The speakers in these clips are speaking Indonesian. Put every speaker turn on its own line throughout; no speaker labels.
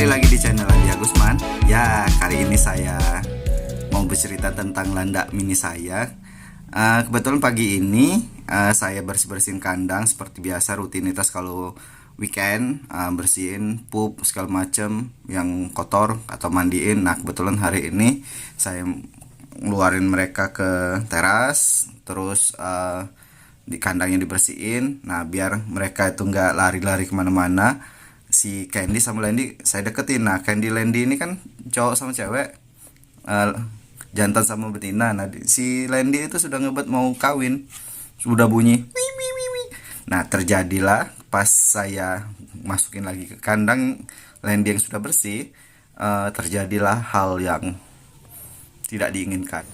kembali lagi di channel Andi Agusman. Ya, kali ini saya mau bercerita tentang landak mini saya. Kebetulan pagi ini saya bersih-bersihin kandang seperti biasa rutinitas kalau weekend, bersihin pup segala macam yang kotor atau mandiin. Nah, kebetulan hari ini saya ngeluarin mereka ke teras, terus di kandangnya dibersihin. Nah, biar mereka itu nggak lari-lari kemana-mana. Si Candy sama Landy saya deketin. Nah, Candy Landy ini kan cowok sama cewek, eh, jantan sama betina. Nah, si Landy itu sudah ngebet mau kawin, sudah bunyi wii, wii, wii, wii. Nah, terjadilah pas saya masukin lagi ke kandang Landy yang sudah bersih, terjadilah hal yang tidak diinginkan.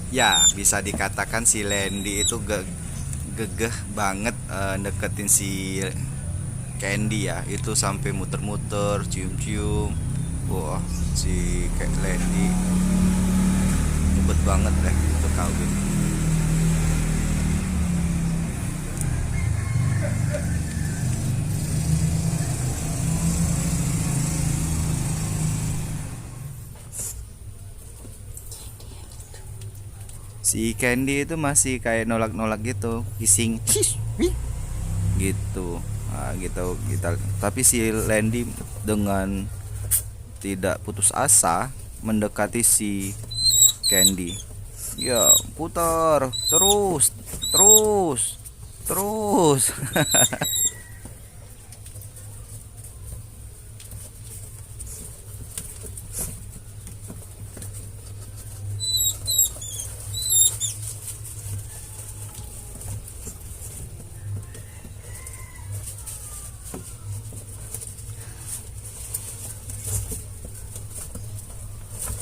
Ya, bisa dikatakan si Landy itu gegeh banget deketin si Candy ya. Itu sampai muter-muter, cium-cium. Wah, si Landy ngebet banget deh untuk kawin. Si Candy itu masih kayak nolak-nolak gitu, kissing gitu. Nah, gitu kita. Tapi si Landy dengan tidak putus asa mendekati si Candy. Ya, putar terus, terus, terus.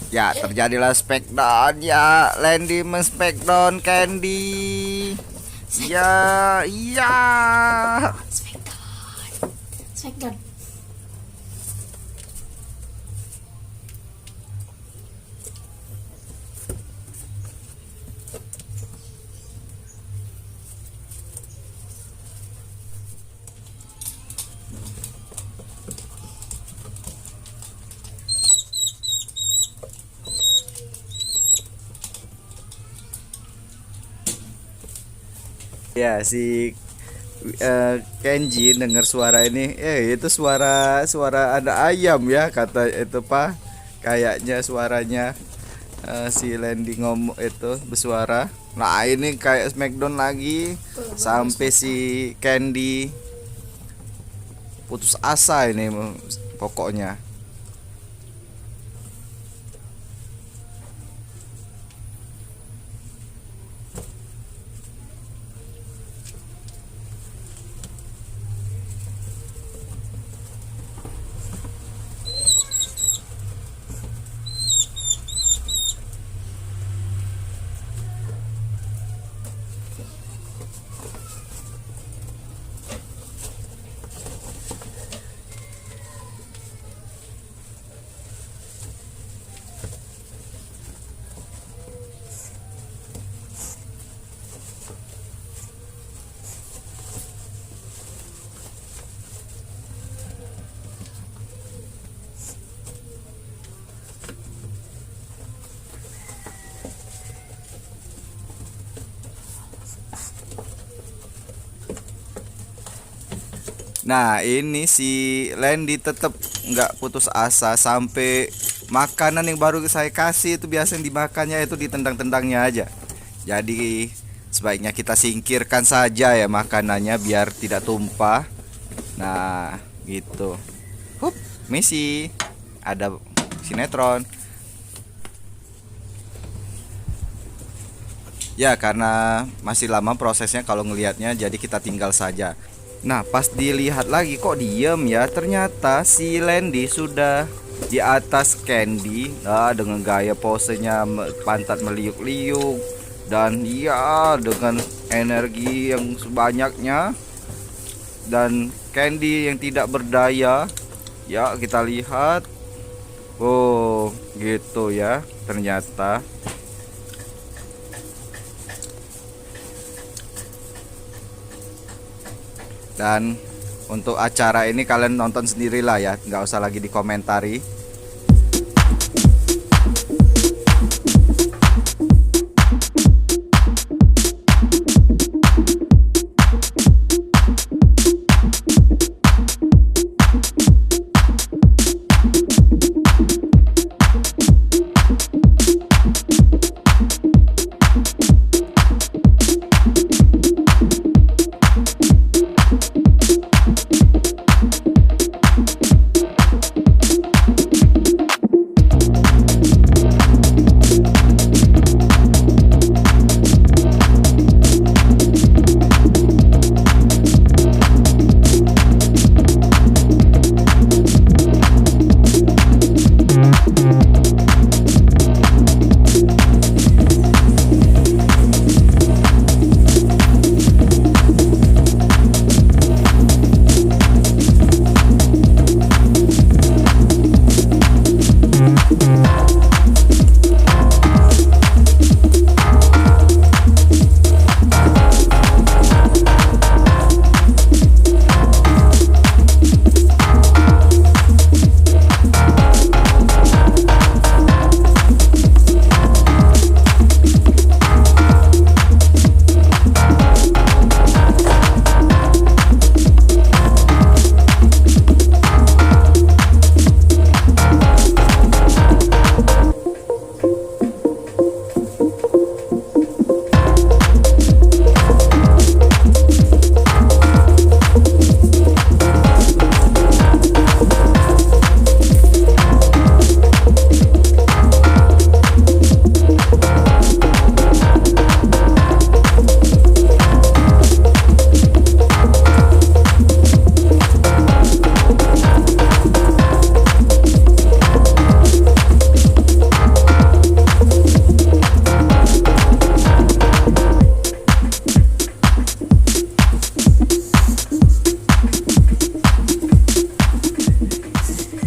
Ya, terjadilah smackdown ya. Landy men-smackdown Candy. Ya, iya.
Smackdown. Smackdown.
Ya, si Kenji dengar suara ini, itu suara suara ada ayam ya, kata itu Pak. Kayaknya suaranya si Landy ngomong itu bersuara. Nah, ini kayak Smackdown lagi sampai si Candy putus asa ini pokoknya. Nah, ini si Landy tetap nggak putus asa sampai makanan yang baru saya kasih itu biasa yang dimakannya itu ditendang-tendangnya aja. Jadi sebaiknya kita singkirkan saja ya makanannya biar tidak tumpah. Nah, gitu. Hup, misi. Ada sinetron. Ya, karena masih lama prosesnya kalau ngelihatnya, jadi kita tinggal saja. Nah, pas dilihat lagi kok diem ya. Ternyata si Landy sudah di atas Candy. Nah, dengan gaya posenya pantat meliuk-liuk dan ya dengan energi yang sebanyaknya, dan Candy yang tidak berdaya. Ya, kita lihat. Oh, gitu ya ternyata. Dan untuk acara ini kalian nonton sendirilah ya, nggak usah lagi dikomentari.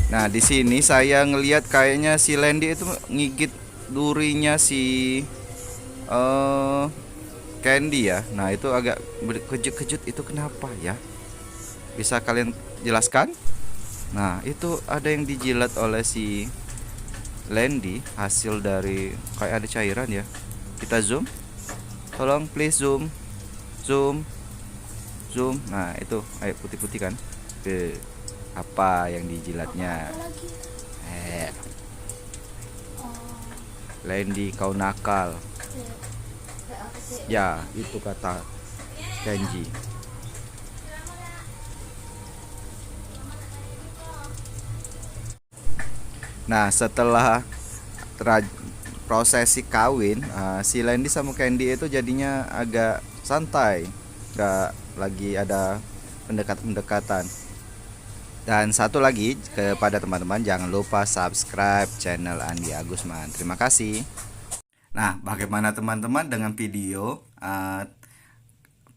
Nah, di sini saya ngelihat kayaknya si Landy itu ngigit durinya si Candy ya. Nah, itu agak kejut-kejut, itu kenapa ya? Bisa kalian jelaskan? Nah, itu ada yang dijilat oleh si Landy, hasil dari kayak ada cairan ya. Kita zoom. Tolong please zoom. Zoom. Zoom. Nah, itu ayo putih-putih kan. Apa yang dijilatnya? Landy, kau nakal. Ya, itu kata Kenji. Nah, setelah prosesi kawin, si Landy sama Candy itu jadinya agak santai, gak lagi ada pendekatan. Dan satu lagi kepada teman-teman, jangan lupa subscribe channel Andi Agusman. Terima kasih. Nah, bagaimana teman-teman dengan video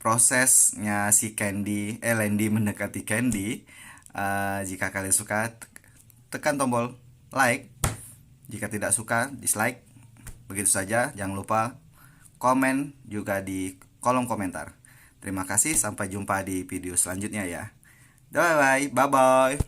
prosesnya si Landy mendekati Candy? Jika kalian suka, tekan tombol like. Jika tidak suka, dislike. Begitu saja. Jangan lupa komen juga di kolom komentar. Terima kasih, sampai jumpa di video selanjutnya ya. Bye bye.